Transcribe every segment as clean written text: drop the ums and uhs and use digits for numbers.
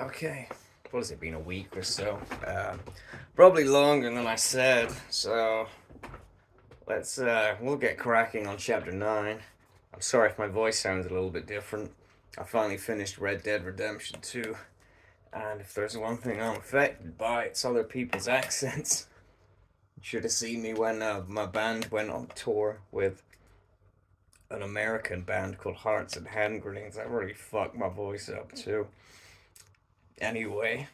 Okay, what has it been, a week or so? Probably longer than I said. So we'll get cracking on chapter 9. I'm sorry if my voice sounds a little bit different. I finally finished Red Dead Redemption 2, and if there's one thing I'm affected by, it's other people's accents. You should have seen me when my band went on tour with an American band called Hearts and Hand Grenades. That really fucked my voice up too. Anyway,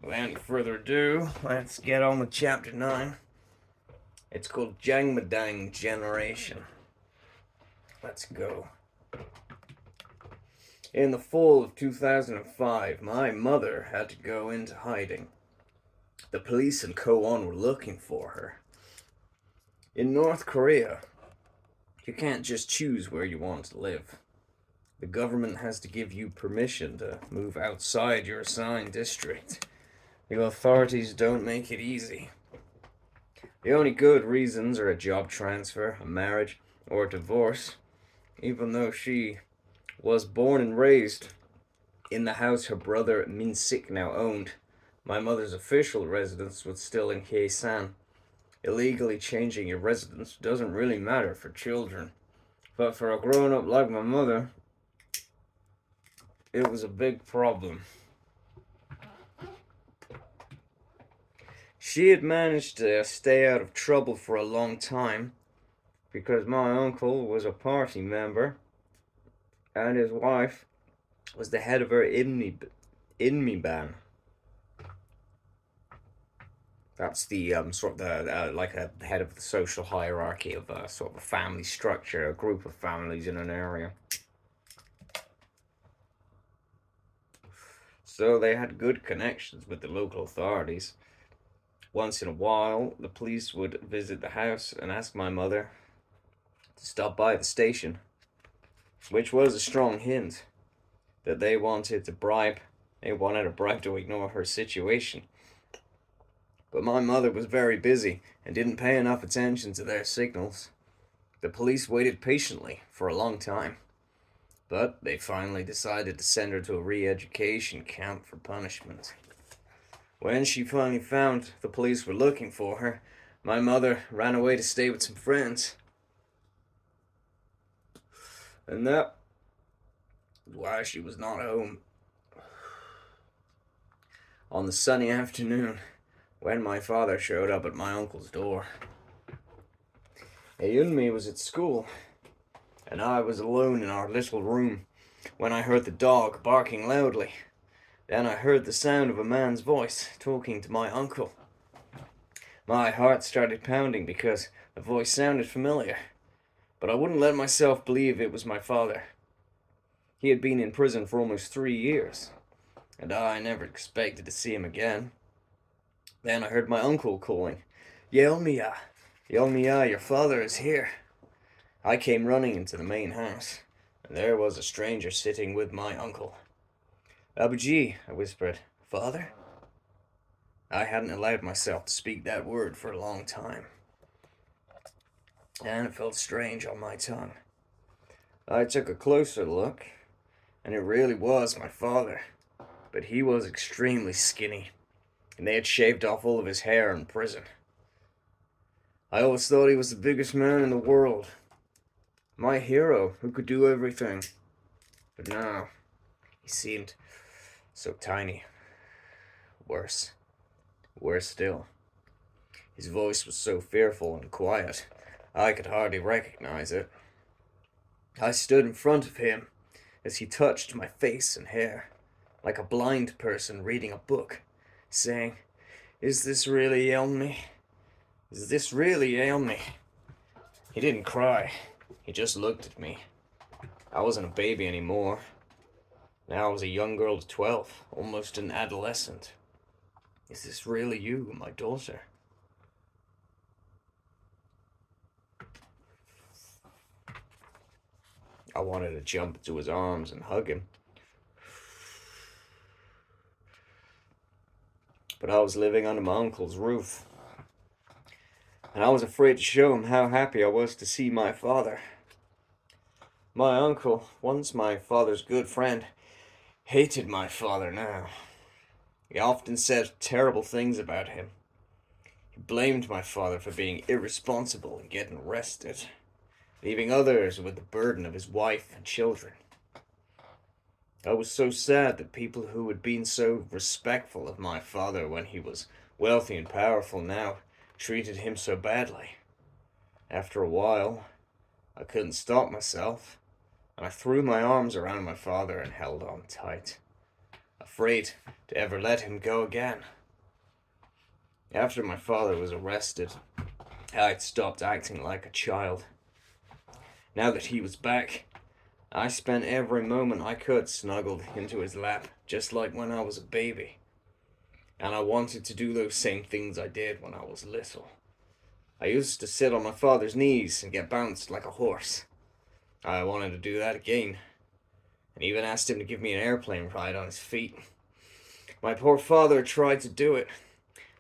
without any further ado, let's get on with chapter 9. It's called Jangmadang Generation. Let's go. In the fall of 2005, my mother had to go into hiding. The police and Ko-on were looking for her. In North Korea, you can't just choose where you want to live. The government has to give you permission to move outside your assigned district. The authorities don't make it easy. The only good reasons are a job transfer, a marriage, or a divorce, even though she was born and raised in the house her brother Min Sik now owned. My mother's official residence was still in Kyesan. Illegally changing your residence doesn't really matter for children, but for a grown-up like my mother, it was a big problem. She had managed to stay out of trouble for a long time because my uncle was a party member and his wife was the head of her Inmi ban. That's the sort of the like a head of the social hierarchy of a sort of a family structure, a group of families in an area. So they had good connections with the local authorities. Once in a while, the police would visit the house and ask my mother to stop by the station, which was a strong hint that they wanted a bribe to ignore her situation. But my mother was very busy and didn't pay enough attention to their signals. The police waited patiently for a long time, but they finally decided to send her to a re-education camp for punishment. When she finally found the police were looking for her, my mother ran away to stay with some friends. And that was why she was not home. On the sunny afternoon, when my father showed up at my uncle's door, Ayunmi was at school, and I was alone in our little room when I heard the dog barking loudly. Then I heard the sound of a man's voice talking to my uncle. My heart started pounding because the voice sounded familiar, but I wouldn't let myself believe it was my father. He had been in prison for almost 3 years, and I never expected to see him again. Then I heard my uncle calling, Yeomiya, Yeomiya, your father is here. I came running into the main house, and there was a stranger sitting with my uncle. Abuji, I whispered. Father? I hadn't allowed myself to speak that word for a long time, and it felt strange on my tongue. I took a closer look, and it really was my father, but he was extremely skinny, and they had shaved off all of his hair in prison. I always thought he was the biggest man in the world, my hero who could do everything, but now he seemed so tiny. Worse still. His voice was so fearful and quiet, I could hardly recognize it. I stood in front of him as he touched my face and hair, like a blind person reading a book, saying, Is this really Yeonmi? Is this really Yeonmi? He didn't cry. He just looked at me. I wasn't a baby anymore. Now I was a young girl of 12, almost an adolescent. Is this really you, my daughter? I wanted to jump into his arms and hug him. But I was living under my uncle's roof, and I was afraid to show him how happy I was to see my father. My uncle, once my father's good friend, hated my father now. He often said terrible things about him. He blamed my father for being irresponsible and getting arrested, leaving others with the burden of his wife and children. I was so sad that people who had been so respectful of my father when he was wealthy and powerful now treated him so badly. After a while, I couldn't stop myself, and I threw my arms around my father and held on tight, afraid to ever let him go again. After my father was arrested, I'd stopped acting like a child. Now that he was back, I spent every moment I could snuggled into his lap, just like when I was a baby. And I wanted to do those same things I did when I was little. I used to sit on my father's knees and get bounced like a horse. I wanted to do that again, and even asked him to give me an airplane ride on his feet. My poor father tried to do it,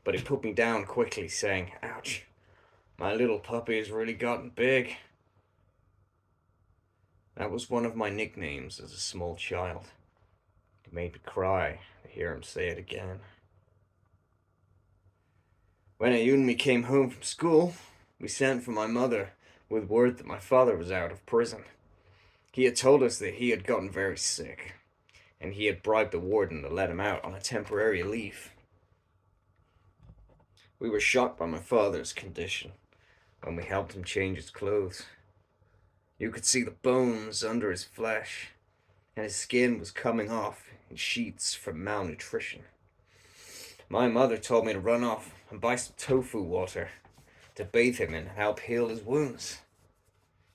but he put me down quickly, saying, "Ouch, my little puppy has really gotten big." That was one of my nicknames as a small child. It made me cry to hear him say it again. When Ayunmi came home from school, we sent for my mother with word that my father was out of prison. He had told us that he had gotten very sick, and he had bribed the warden to let him out on a temporary leave. We were shocked by my father's condition when we helped him change his clothes. You could see the bones under his flesh, and his skin was coming off in sheets from malnutrition. My mother told me to run off and buy some tofu water to bathe him in and help heal his wounds.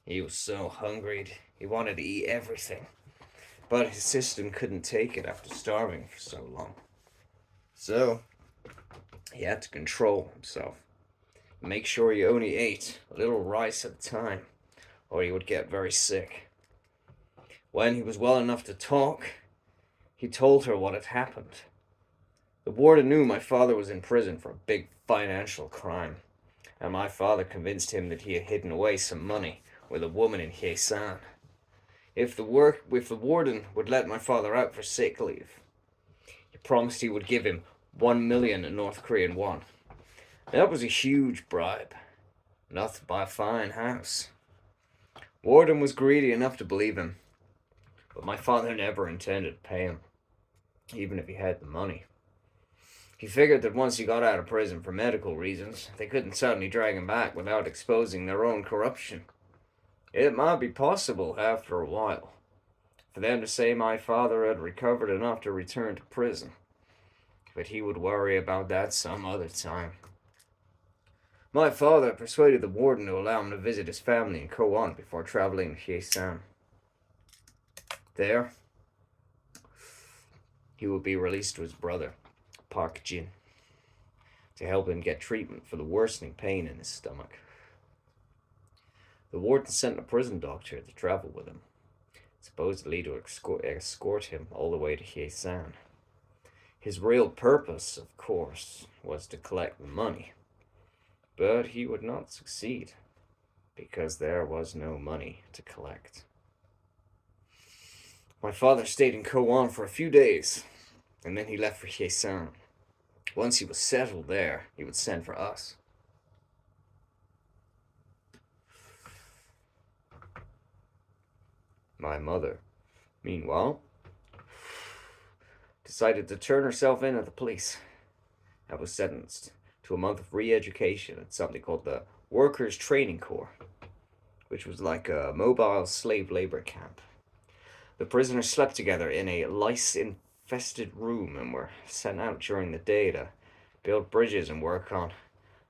He was so hungry, he wanted to eat everything, but his system couldn't take it after starving for so long. So, he had to control himself, make sure he only ate a little rice at a time, or he would get very sick. When he was well enough to talk, he told her what had happened. The warden knew my father was in prison for a big financial crime, and my father convinced him that he had hidden away some money with a woman in Hyesan. If the warden would let my father out for sick leave, he promised he would give him 1 million in North Korean won. That was a huge bribe, enough to buy a fine house. Warden was greedy enough to believe him, but my father never intended to pay him, even if he had the money. He figured that once he got out of prison for medical reasons, they couldn't suddenly drag him back without exposing their own corruption. It might be possible, after a while, for them to say my father had recovered enough to return to prison, but he would worry about that some other time. My father persuaded the warden to allow him to visit his family in Koan before traveling to Hyesan. There, he would be released to his brother, Park Jin, to help him get treatment for the worsening pain in his stomach. The warden sent a prison doctor to travel with him, supposedly to escort him all the way to Hyesan. His real purpose, of course, was to collect the money, but he would not succeed, because there was no money to collect. My father stayed in Koan for a few days, and then he left for Hyesan. Once he was settled there, he would send for us. My mother, meanwhile, decided to turn herself in at the police. I was sentenced to a month of re-education at something called the Workers' Training Corps, which was like a mobile slave labor camp. The prisoners slept together in a lice-infested room and were sent out during the day to build bridges and work on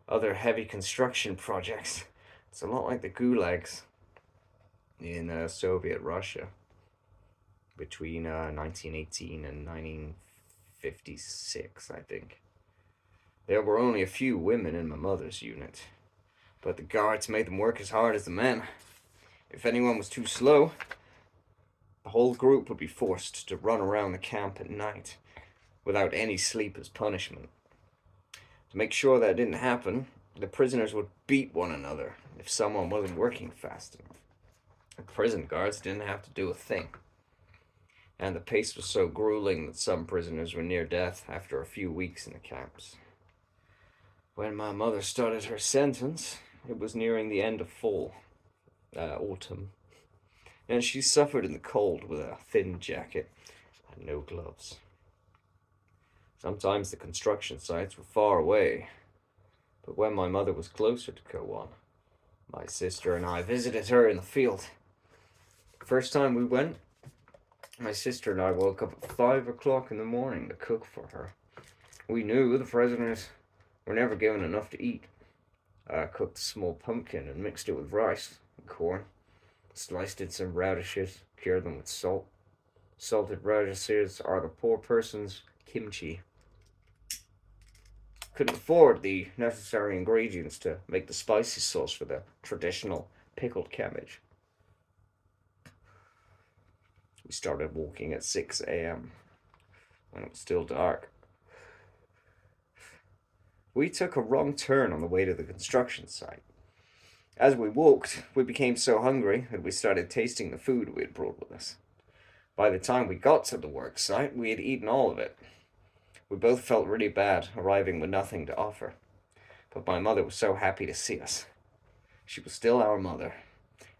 other heavy construction projects. It's a lot like the gulags in Soviet Russia between 1918 and 1956, I think. There were only a few women in my mother's unit, but the guards made them work as hard as the men. If anyone was too slow, the whole group would be forced to run around the camp at night without any sleep as punishment. To make sure that didn't happen, the prisoners would beat one another if someone wasn't working fast enough. The prison guards didn't have to do a thing. and the pace was so grueling that some prisoners were near death after a few weeks in the camps. When my mother started her sentence, it was nearing the end of autumn, and she suffered in the cold with a thin jacket and no gloves. Sometimes the construction sites were far away, but when my mother was closer to Kowan, my sister and I visited her in the field. The first time we went, my sister and I woke up at 5 o'clock in the morning to cook for her. We knew the prisoners were never given enough to eat. I cooked a small pumpkin and mixed it with rice and corn, sliced in some radishes, cured them with salt. Salted radishes are the poor person's kimchi. Couldn't afford the necessary ingredients to make the spicy sauce for the traditional pickled cabbage. We started walking at 6 a.m. when it was still dark. We took a wrong turn on the way to the construction site. As we walked, we became so hungry that we started tasting the food we had brought with us. By the time we got to the work site, we had eaten all of it. We both felt really bad, arriving with nothing to offer. But my mother was so happy to see us. She was still our mother,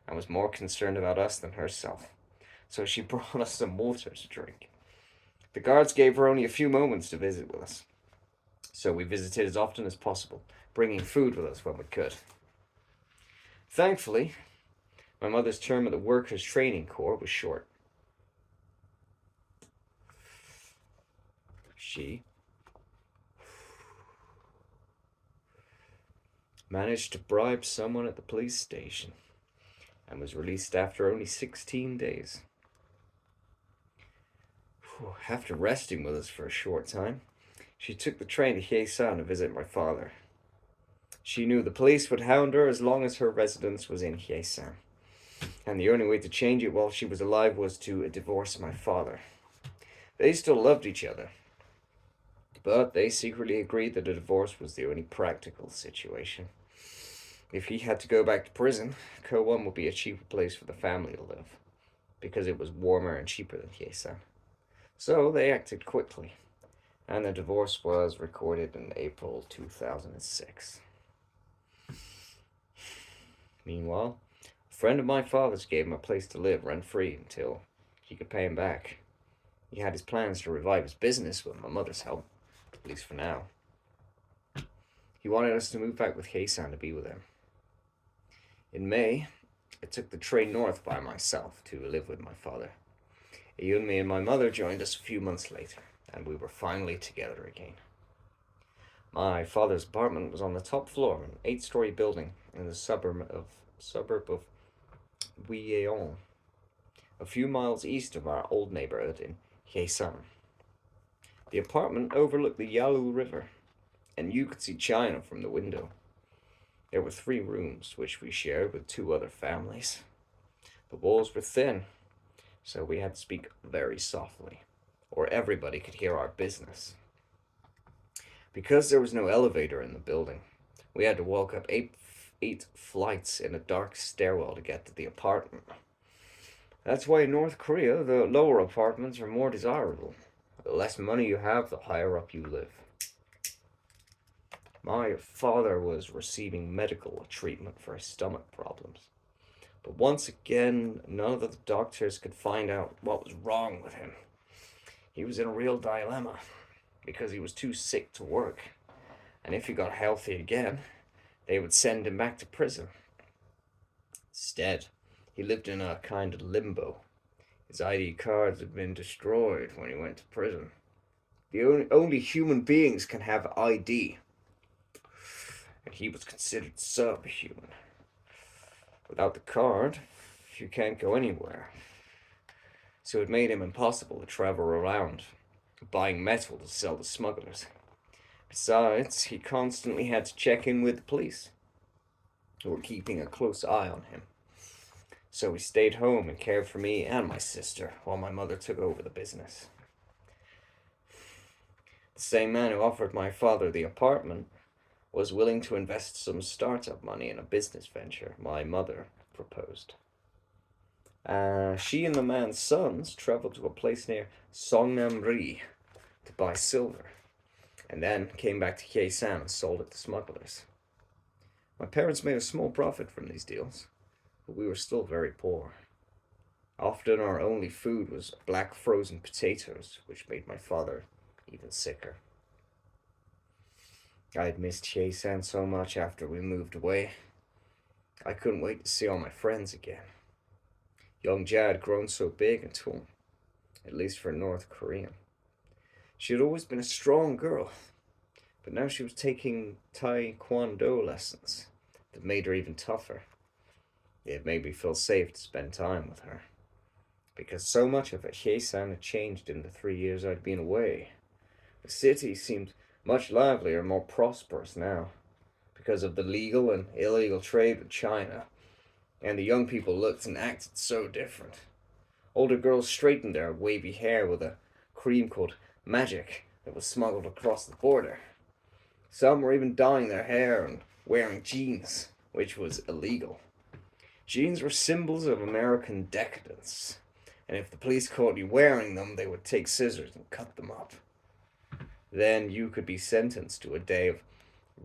and was more concerned about us than herself. So she brought us some water to drink. The guards gave her only a few moments to visit with us. So we visited as often as possible, bringing food with us when we could. Thankfully, my mother's term at the Workers' Training Corps was short. She managed to bribe someone at the police station and was released after only 16 days. After resting with us for a short time, she took the train to Hyesan to visit my father. She knew the police would hound her as long as her residence was in Hyesan, and the only way to change it while she was alive was to divorce my father. They still loved each other, but they secretly agreed that a divorce was the only practical situation. If he had to go back to prison, Kowan would be a cheaper place for the family to live, because it was warmer and cheaper than Hyesan. So they acted quickly, and the divorce was recorded in April 2006. Meanwhile, a friend of my father's gave him a place to live rent-free until he could pay him back. He had his plans to revive his business with my mother's help, at least for now. He wanted us to move back with Hyesan to be with him. In May, I took the train north by myself to live with my father. Ayunmi and my mother joined us a few months later, and we were finally together again. My father's apartment was on the top floor of an 8-story building in the suburb of Guyeon, a few miles east of our old neighborhood in Hyesan. The apartment overlooked the Yalu River, and you could see China from the window. There were 3 rooms, which we shared with 2 other families. The walls were thin, so we had to speak very softly, or everybody could hear our business. Because there was no elevator in the building, we had to walk up 8 flights in a dark stairwell to get to the apartment. That's why in North Korea, the lower apartments are more desirable. The less money you have, the higher up you live. My father was receiving medical treatment for his stomach problems. But once again, none of the doctors could find out what was wrong with him. He was in a real dilemma, because he was too sick to work. And if he got healthy again, they would send him back to prison. Instead, he lived in a kind of limbo. His ID cards had been destroyed when he went to prison. The only human beings can have ID. And he was considered subhuman. Without the card, you can't go anywhere. So it made him impossible to travel around, buying metal to sell to smugglers. Besides, he constantly had to check in with the police, who were keeping a close eye on him. So he stayed home and cared for me and my sister while my mother took over the business. The same man who offered my father the apartment was willing to invest some startup money in a business venture my mother proposed. She and the man's sons traveled to a place near Songnam-ri to buy silver, and then came back to Kyesan and sold it to smugglers. My parents made a small profit from these deals, but we were still very poor. Often our only food was black frozen potatoes, which made my father even sicker. I had missed Kyesan so much after we moved away. I couldn't wait to see all my friends again. Young Ja had grown so big and tall, at least for a North Korean. She had always been a strong girl, but now she was taking Taekwondo lessons that made her even tougher. It made me feel safe to spend time with her, because so much of Hyesan had changed in the 3 years I'd been away. The city seemed much livelier and more prosperous now, because of the legal and illegal trade with China, and the young people looked and acted so different. Older girls straightened their wavy hair with a cream called Magic that was smuggled across the border. Some were even dyeing their hair and wearing jeans, which was illegal. Jeans were symbols of American decadence, and if the police caught you wearing them, they would take scissors and cut them up. Then you could be sentenced to a day of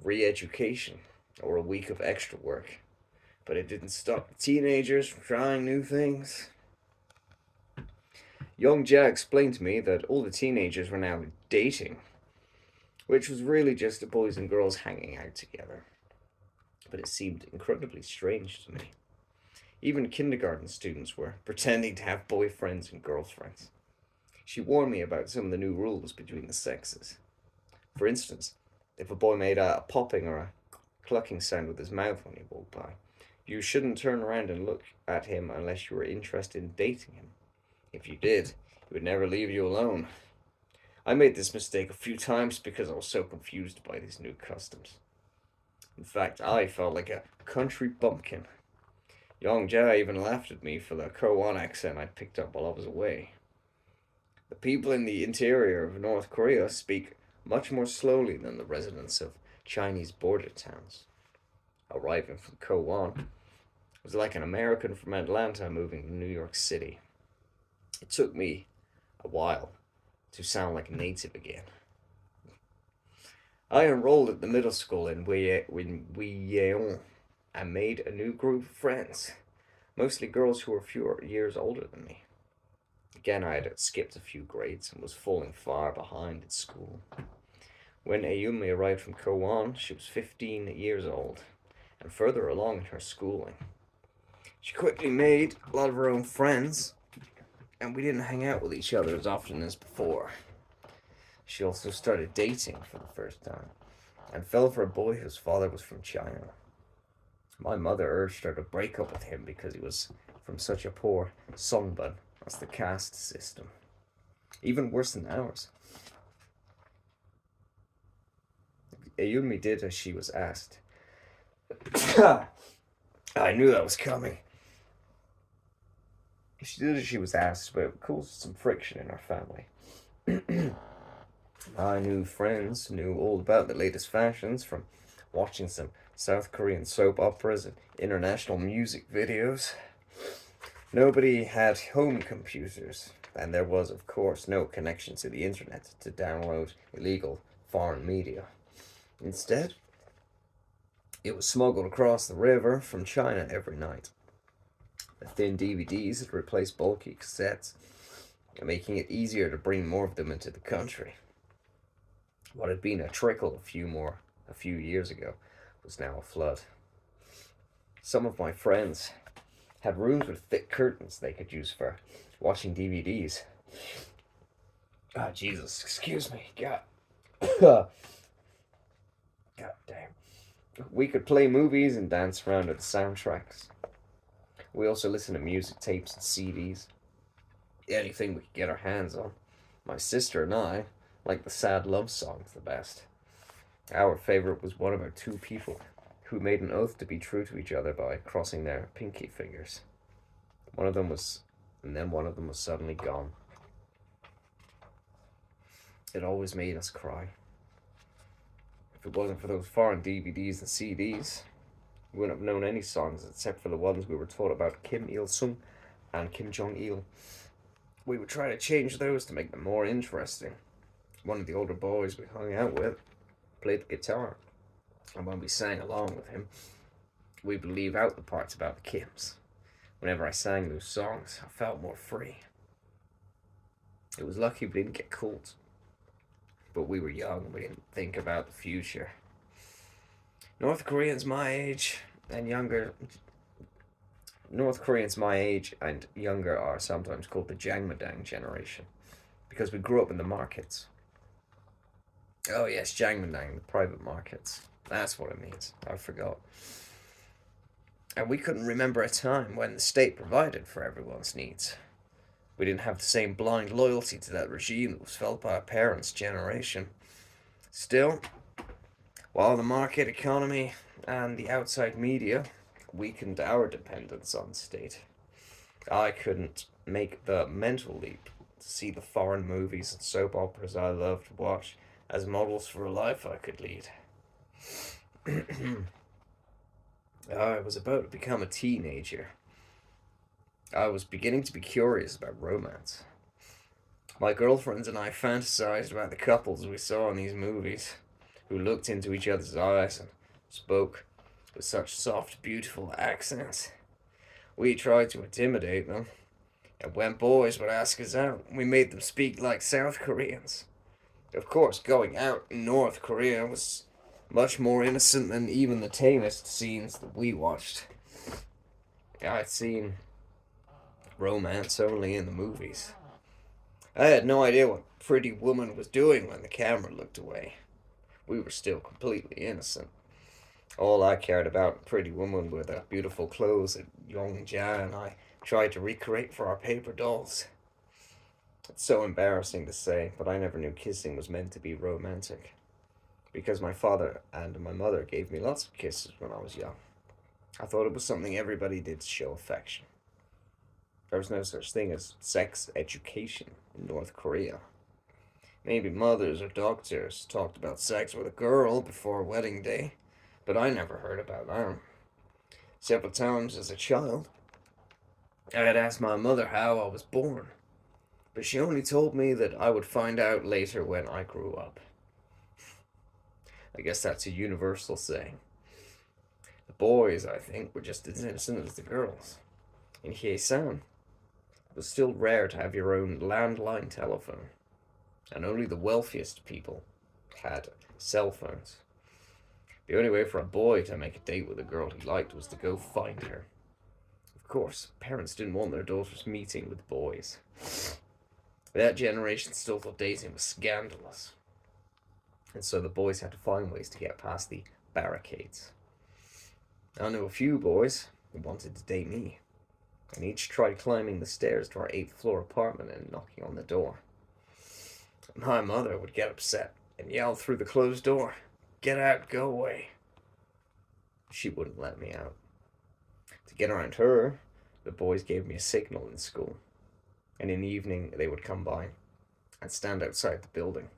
re-education or a week of extra work. But it didn't stop the teenagers from trying new things. Young Ja explained to me that all the teenagers were now dating, which was really just the boys and girls hanging out together. But it seemed incredibly strange to me. Even kindergarten students were pretending to have boyfriends and girlfriends. She warned me about some of the new rules between the sexes. For instance, if a boy made a popping or a clucking sound with his mouth when he walked by, you shouldn't turn around and look at him unless you were interested in dating him. If you did, he would never leave you alone. I made this mistake a few times because I was so confused by these new customs. In fact, I felt like a country bumpkin. Young Ja even laughed at me for the Koan accent I picked up while I was away. The people in the interior of North Korea speak much more slowly than the residents of Chinese border towns. Arriving from Koan was like an American from Atlanta moving to New York City. It took me a while to sound like a native again. I enrolled at the middle school in Weyeon and made a new group of friends, mostly girls who were few years older than me. Again, I had skipped a few grades and was falling far behind at school. When Ayumi arrived from Koan, she was 15 years old and further along in her schooling. She quickly made a lot of her own friends, and we didn't hang out with each other as often as before. She also started dating for the first time and fell for a boy whose father was from China. My mother urged her to break up with him because he was from such a poor Songbun. That's the caste system. Even worse than ours. Ayumi did as she was asked. I knew that was coming. She did as she was asked, but it caused some friction in our family. My new friends knew all about the latest fashions, from watching some South Korean soap operas and international music videos. Nobody had home computers, and there was, of course, no connection to the internet to download illegal foreign media. Instead, it was smuggled across the river from China every night. The thin DVDs had replaced bulky cassettes, making it easier to bring more of them into the country. What had been a trickle a few years ago was now a flood. Some of my friends had rooms with thick curtains they could use for watching DVDs. Ah, Jesus, excuse me. God. God damn. We could play movies and dance around to the soundtracks. We also listened to music tapes and CDs. Anything we could get our hands on. My sister and I liked the sad love songs the best. Our favorite was one about two people who made an oath to be true to each other by crossing their pinky fingers. One of them was suddenly gone. It always made us cry. If it wasn't for those foreign DVDs and CDs, we wouldn't have known any songs except for the ones we were taught about Kim Il-sung and Kim Jong-il. We would try to change those to make them more interesting. One of the older boys we hung out with played the guitar, and when we sang along with him, we would leave out the parts about the Kims. Whenever I sang those songs, I felt more free. It was lucky we didn't get caught, but we were young and we didn't think about the future. North Koreans my age and younger North Koreans my age and younger are sometimes called the Jangmadang generation because we grew up in the markets. Oh yes, Jangmadang, the private markets. That's what it means. I forgot. And we couldn't remember a time when the state provided for everyone's needs. We didn't have the same blind loyalty to that regime that was felt by our parents' generation. Still, while the market economy and the outside media weakened our dependence on the state, I couldn't make the mental leap to see the foreign movies and soap operas I loved to watch as models for a life I could lead. I was about to become a teenager. I was beginning to be curious about romance. My girlfriends and I fantasized about the couples we saw in these movies, who looked into each other's eyes and spoke with such soft, beautiful accents. We tried to intimidate them, and when boys would ask us out, we made them speak like South Koreans. Of course, going out in North Korea was much more innocent than even the tamest scenes that we watched. I'd seen romance only in the movies. I had no idea what Pretty Woman was doing when the camera looked away. We were still completely innocent. All I cared about in Pretty Woman were the beautiful clothes that young Jan and I tried to recreate for our paper dolls. It's so embarrassing to say, but I never knew kissing was meant to be romantic. Because my father and my mother gave me lots of kisses when I was young. I thought it was something everybody did to show affection. There was no such thing as sex education in North Korea. Maybe mothers or doctors talked about sex with a girl before wedding day, but I never heard about that. Several times as a child, I had asked my mother how I was born, but she only told me that I would find out later when I grew up. I guess that's a universal saying. The boys, I think, were just as innocent as the girls. In Hyesan, it was still rare to have your own landline telephone, and only the wealthiest people had cell phones. The only way for a boy to make a date with a girl he liked was to go find her. Of course, parents didn't want their daughters meeting with boys. That generation still thought dating was scandalous. And so the boys had to find ways to get past the barricades. I knew a few boys who wanted to date me, and each tried climbing the stairs to our 8th floor apartment and knocking on the door. My mother would get upset and yell through the closed door, "Get out, go away." She wouldn't let me out. To get around her, the boys gave me a signal in school, and in the evening they would come by and stand outside the building,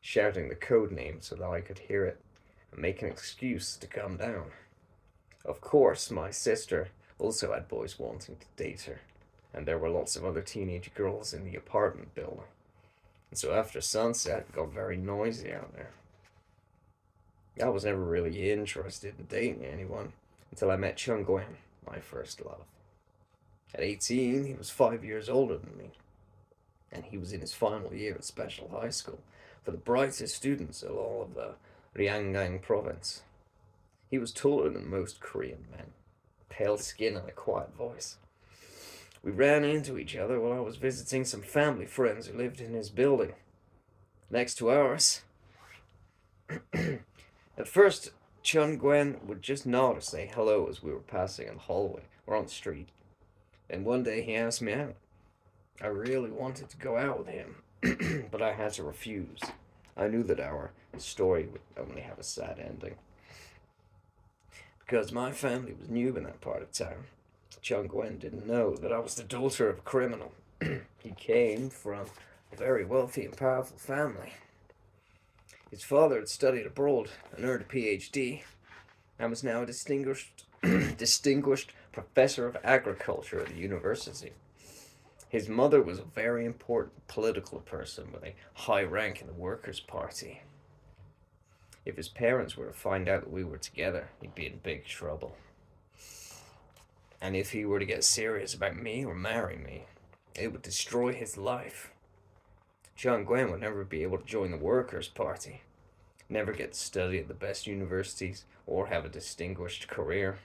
shouting the code name so that I could hear it and make an excuse to come down. Of course, my sister also had boys wanting to date her, and there were lots of other teenage girls in the apartment building. And so after sunset, it got very noisy out there. I was never really interested in dating anyone until I met Chung Gwen, my first love. At 18, he was 5 years older than me, and he was in his final year at special high school for the brightest students of all of the Ryanggang province. He was taller than most Korean men, pale skin and a quiet voice. We ran into each other while I was visiting some family friends who lived in his building, next to ours. At first, Chun Gwen would just nod or say hello as we were passing in the hallway or on the street. Then one day he asked me out. I really wanted to go out with him, but I had to refuse. I knew that our story would only have a sad ending. Because my family was new in that part of town, Chung Gwen didn't know that I was the daughter of a criminal. He came from a very wealthy and powerful family. His father had studied abroad and earned a PhD, and was now a distinguished professor of agriculture at the university. His mother was a very important political person with a high rank in the Workers' Party. If his parents were to find out that we were together, he'd be in big trouble. And if he were to get serious about me or marry me, it would destroy his life. John Gwen would never be able to join the Workers' Party, never get to study at the best universities, or have a distinguished career.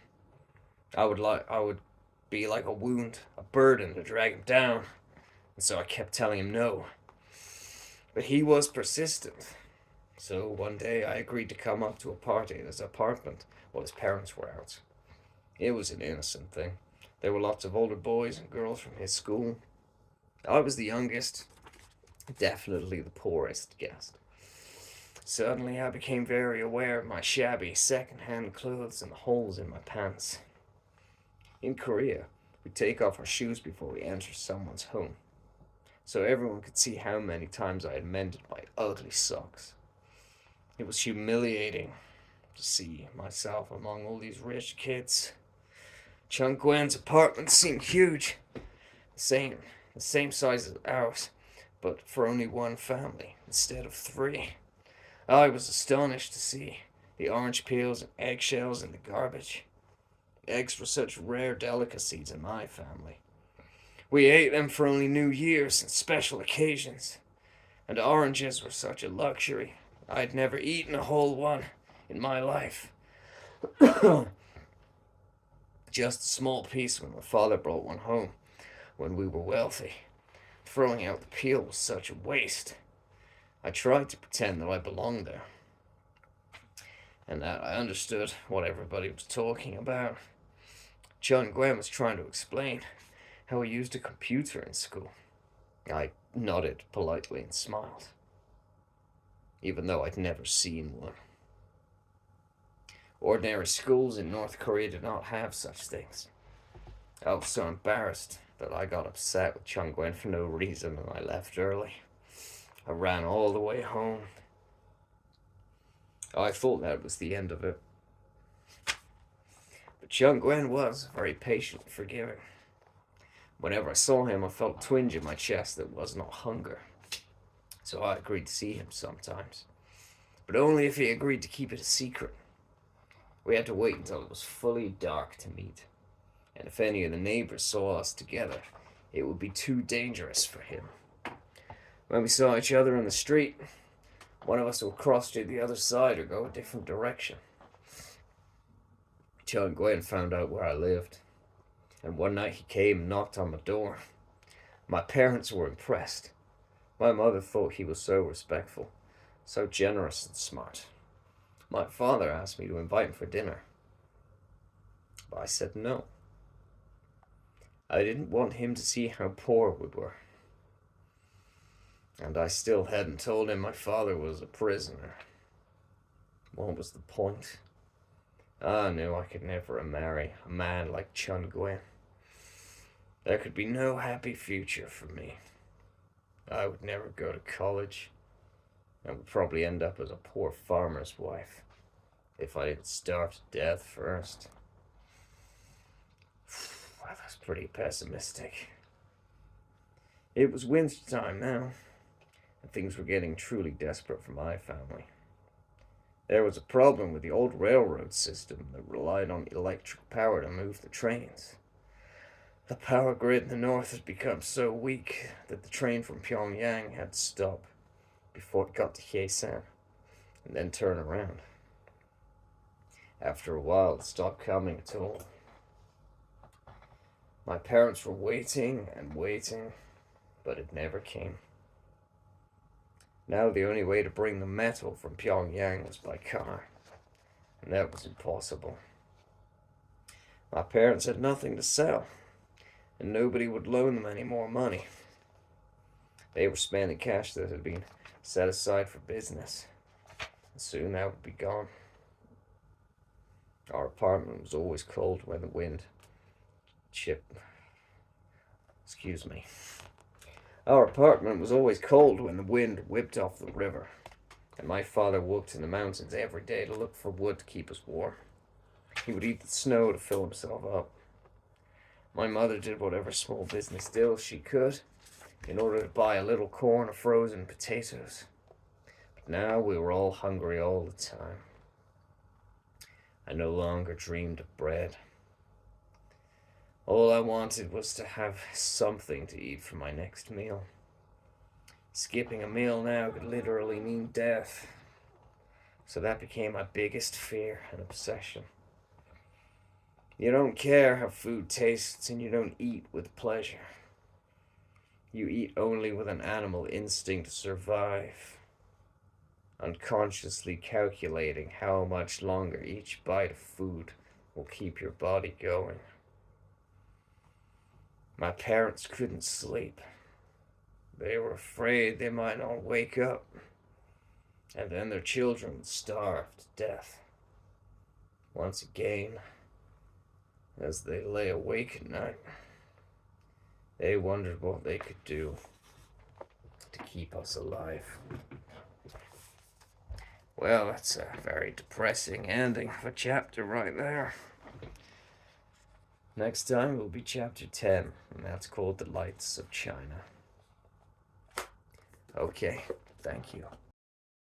I would be like a wound, a burden to drag him down, and so I kept telling him no. But he was persistent. So one day I agreed to come up to a party at his apartment while his parents were out. It was an innocent thing. There were lots of older boys and girls from his school. I was the youngest, definitely the poorest guest. Suddenly I became very aware of my shabby second-hand clothes and the holes in my pants. In Korea, we take off our shoes before we enter someone's home, so everyone could see how many times I had mended my ugly socks. It was humiliating to see myself among all these rich kids. Chung Gwen's apartment seemed huge, the same size as ours, but for only one family instead of three. I was astonished to see the orange peels and eggshells in the garbage. Eggs were such rare delicacies in my family. We ate them for only New Year's and special occasions, and oranges were such a luxury. I'd never eaten a whole one in my life. Just a small piece when my father brought one home when we were wealthy. Throwing out the peel was such a waste. I tried to pretend that I belonged there, and that I understood what everybody was talking about. John Gwen was trying to explain how he used a computer in school. I nodded politely and smiled, even though I'd never seen one. Ordinary schools in North Korea did not have such things. I was so embarrassed that I got upset with Chung Gwen for no reason and I left early. I ran all the way home. I thought that was the end of it. But Chung Gwen was very patient and forgiving. Whenever I saw him, I felt a twinge in my chest that was not hunger. So I agreed to see him sometimes, but only if he agreed to keep it a secret. We had to wait until it was fully dark to meet, and if any of the neighbors saw us together, it would be too dangerous for him. When we saw each other in the street, one of us would cross to the other side or go a different direction. Chung Gwen found out where I lived, and one night he came and knocked on my door. My parents were impressed. My mother thought he was so respectful, so generous and smart. My father asked me to invite him for dinner, but I said no. I didn't want him to see how poor we were. And I still hadn't told him my father was a prisoner. What was the point? I knew I could never marry a man like Chung Gwen. There could be no happy future for me. I would never go to college. I would probably end up as a poor farmer's wife if I didn't starve to death first. Well, that's pretty pessimistic. It was winter time now, and things were getting truly desperate for my family. There was a problem with the old railroad system that relied on electric power to move the trains. The power grid in the north had become so weak that the train from Pyongyang had to stop before it got to Hyesan, and then turn around. After a while, it stopped coming at all. My parents were waiting and waiting, but it never came. Now the only way to bring the metal from Pyongyang was by car, and that was impossible. My parents had nothing to sell, and nobody would loan them any more money. They were spending cash that had been set aside for business, and soon that would be gone. Our apartment was always cold when the wind Our apartment was always cold when the wind whipped off the river, and my father walked in the mountains every day to look for wood to keep us warm. He would eat the snow to fill himself up. My mother did whatever small business deal she could in order to buy a little corn or frozen potatoes. But now we were all hungry all the time. I no longer dreamed of bread. All I wanted was to have something to eat for my next meal. Skipping a meal now could literally mean death. So that became my biggest fear and obsession. You don't care how food tastes and you don't eat with pleasure. You eat only with an animal instinct to survive, unconsciously calculating how much longer each bite of food will keep your body going. My parents couldn't sleep. They were afraid they might not wake up, and then their children would starve to death. Once again, as they lay awake at night, they wondered what they could do to keep us alive. Well, that's a very depressing ending of a chapter right there. Next time will be chapter 10, and that's called The Lights of China. Okay, thank you.